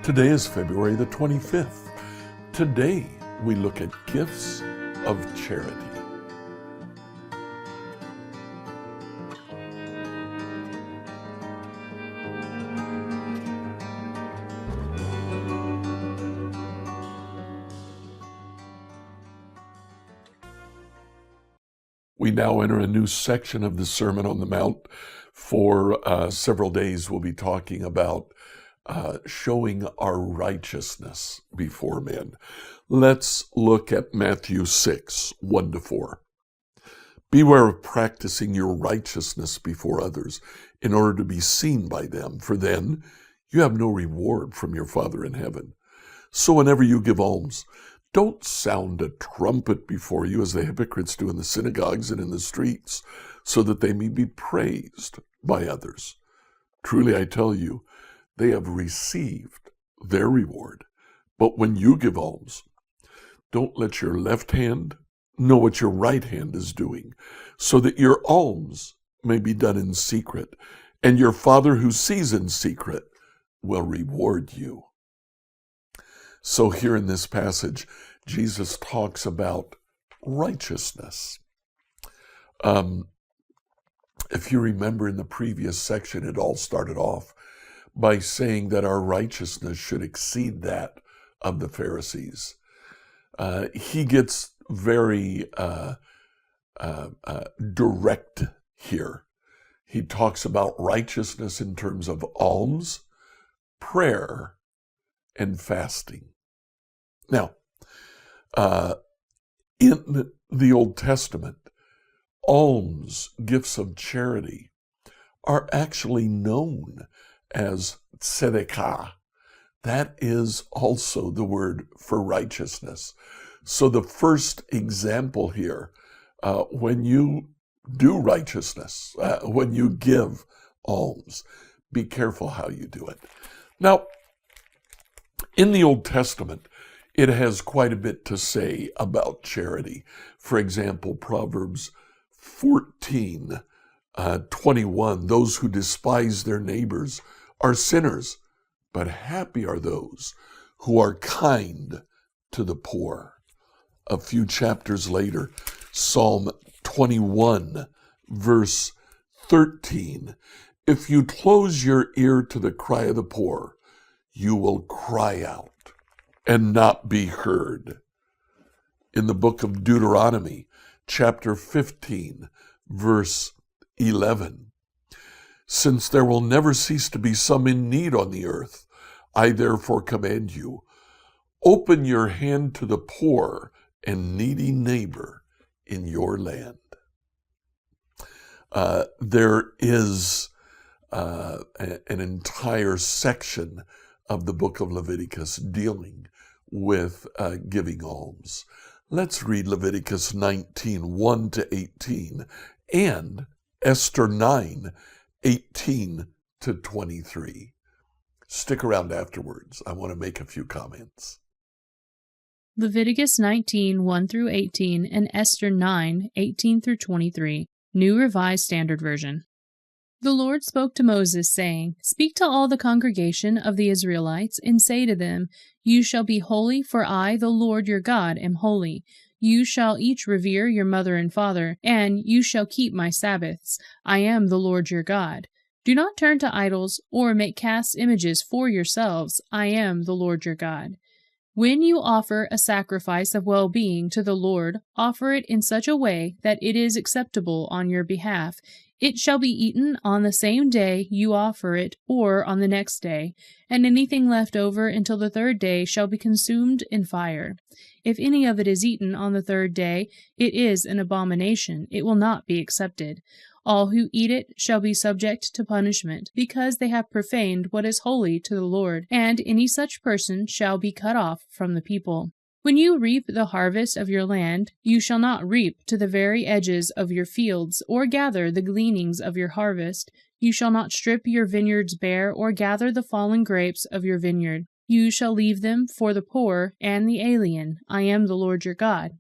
Today is February the 25th. Today we look at gifts of charity. We now enter a new section of the Sermon on the Mount. For several days we'll be talking about showing our righteousness before men. Let's look at Matthew 6, 1-4. Beware of practicing your righteousness before others in order to be seen by them, for then you have no reward from your Father in heaven. So whenever you give alms, don't sound a trumpet before you as the hypocrites do in the synagogues and in the streets, so that they may be praised by others. Truly I tell you, they have received their reward. But when you give alms, don't let your left hand know what your right hand is doing, so that your alms may be done in secret, and your Father who sees in secret will reward you. So here in this passage, Jesus talks about righteousness. If you remember in the previous section, it all started off by saying that our righteousness should exceed that of the Pharisees. He gets very direct here. He talks about righteousness in terms of alms, prayer, and fasting. Now, in the Old Testament, alms, gifts of charity, are actually known as tzedakah. That is also the word for righteousness. So the first example here, when you do righteousness, when you give alms, be careful how you do it. Now, in the Old Testament, it has quite a bit to say about charity. For example, Proverbs 14:21, those who despise their neighbors are sinners, but happy are those who are kind to the poor. A few chapters later, Psalm 21, verse 13, if you close your ear to the cry of the poor, you will cry out and not be heard. In the book of Deuteronomy, chapter 15, verse 11, since there will never cease to be some in need on the earth, I therefore command you, open your hand to the poor and needy neighbor in your land. There is an entire section of the book of Leviticus dealing with giving alms. Let's read Leviticus 19, 1-18, and Esther 9, 18-23. Stick around afterwards. I want to make a few comments. Leviticus 19, 1-18, and Esther 9, 18-23, New Revised Standard Version. The Lord spoke to Moses, saying, Speak to all the congregation of the Israelites, and say to them, You shall be holy, for I, the Lord your God, am holy. You shall each revere your mother and father, and you shall keep my Sabbaths. I am the Lord your God. Do not turn to idols, or make cast images for yourselves. I am the Lord your God. When you offer a sacrifice of well-being to the Lord, offer it in such a way that it is acceptable on your behalf. It shall be eaten on the same day you offer it, or on the next day, and anything left over until the third day shall be consumed in fire. If any of it is eaten on the third day, it is an abomination. It will not be accepted. All who eat it shall be subject to punishment, because they have profaned what is holy to the Lord, and any such person shall be cut off from the people. When you reap the harvest of your land, you shall not reap to the very edges of your fields, or gather the gleanings of your harvest. You shall not strip your vineyards bare, or gather the fallen grapes of your vineyard. You shall leave them for the poor and the alien. I am the Lord your God.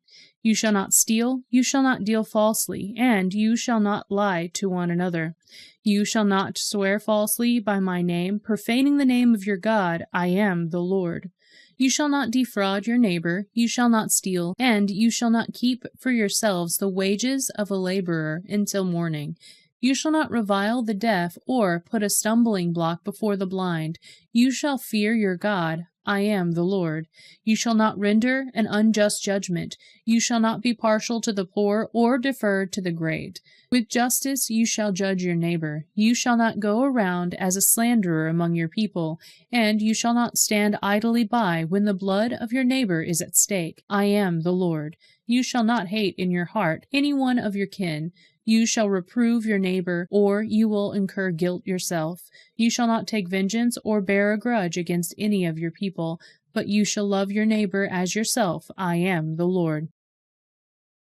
You shall not steal, you shall not deal falsely, and you shall not lie to one another. You shall not swear falsely by my name, profaning the name of your God. I am the Lord. You shall not defraud your neighbor, you shall not steal, and you shall not keep for yourselves the wages of a laborer until morning. You shall not revile the deaf, or put a stumbling block before the blind. You shall fear your God. I am the Lord. You shall not render an unjust judgment. You shall not be partial to the poor, or defer to the great. With justice you shall judge your neighbor. You shall not go around as a slanderer among your people, and you shall not stand idly by when the blood of your neighbor is at stake. I am the Lord. You shall not hate in your heart any one of your kin. You shall reprove your neighbor, or you will incur guilt yourself. You shall not take vengeance or bear a grudge against any of your people, but you shall love your neighbor as yourself. I am the Lord.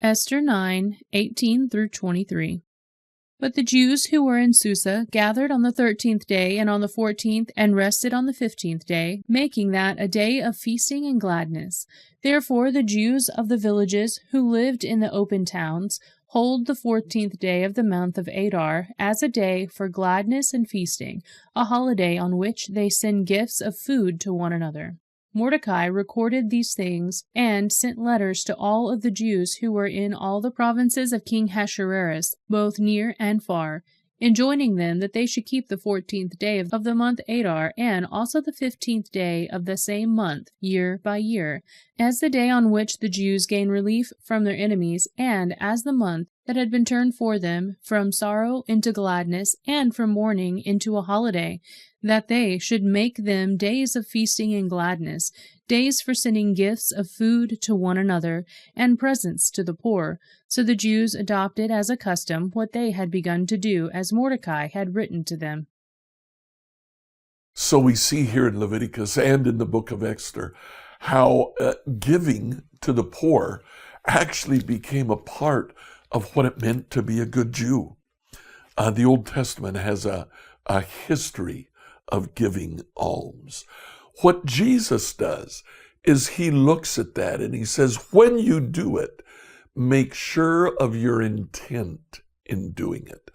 Esther 9:18-23. But the Jews who were in Susa gathered on the 13th day and on the 14th, and rested on the 15th day, making that a day of feasting and gladness. Therefore the Jews of the villages who lived in the open towns hold the 14th day of the month of Adar as a day for gladness and feasting, a holiday on which they send gifts of food to one another. Mordecai recorded these things and sent letters to all of the Jews who were in all the provinces of King Ahasuerus, both near and far, enjoining them that they should keep the 14th day of the month Adar, and also the 15th day of the same month, year by year, as the day on which the Jews gain relief from their enemies, and as the month that had been turned for them from sorrow into gladness, and from mourning into a holiday, that they should make them days of feasting and gladness, days for sending gifts of food to one another, and presents to the poor. So the Jews adopted as a custom what they had begun to do, as Mordecai had written to them. So we see here in Leviticus and in the book of Esther how giving to the poor actually became a part of what it meant to be a good Jew. The Old Testament has a history of giving alms. What Jesus does is he looks at that and he says, when you do it, make sure of your intent in doing it.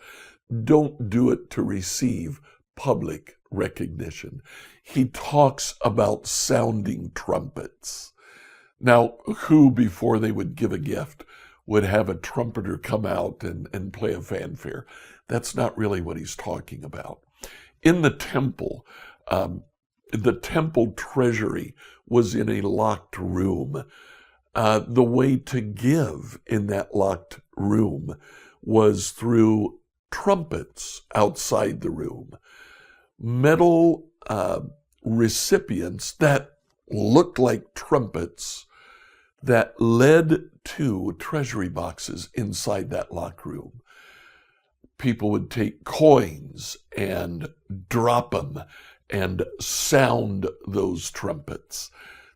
Don't do it to receive public recognition. He talks about sounding trumpets. Now, who before they would give a gift would have a trumpeter come out and play a fanfare? That's not really what he's talking about. In the temple treasury was in a locked room. The way to give in that locked room was through trumpets outside the room. Metal recipients that looked like trumpets that led to treasury boxes inside that locked room. People would take coins and drop them and sound those trumpets.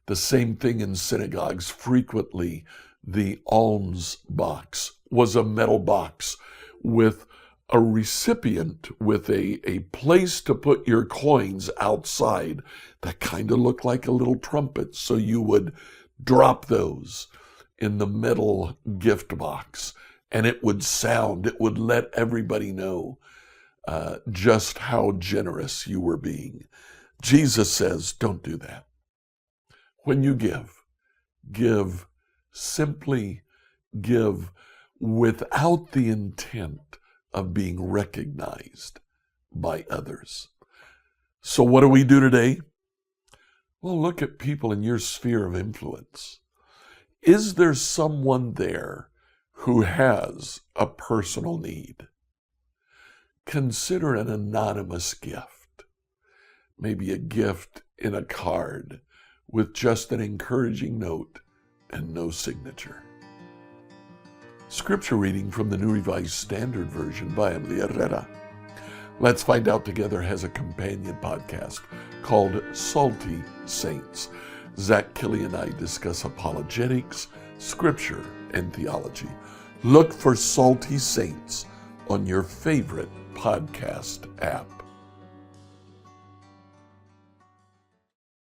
The same thing in synagogues. Frequently, the alms box was a metal box with a recipient with a place to put your coins outside that kind of looked like a little trumpet. So you would drop those in the metal gift box, and it would sound. It would let everybody know just how generous you were being. Jesus says, don't do that. When you give simply, give without the intent of being recognized by others. So what do we do today? Well, look at people in your sphere of influence. Is there someone there who has a personal need? Consider an anonymous gift, maybe a gift in a card with just an encouraging note and no signature. Scripture reading from the New Revised Standard Version by Emily Herrera. Let's Find Out Together has a companion podcast called Salty Saints. Zach Kelly and I discuss apologetics, scripture, and theology. Look for Salty Saints on your favorite podcast app.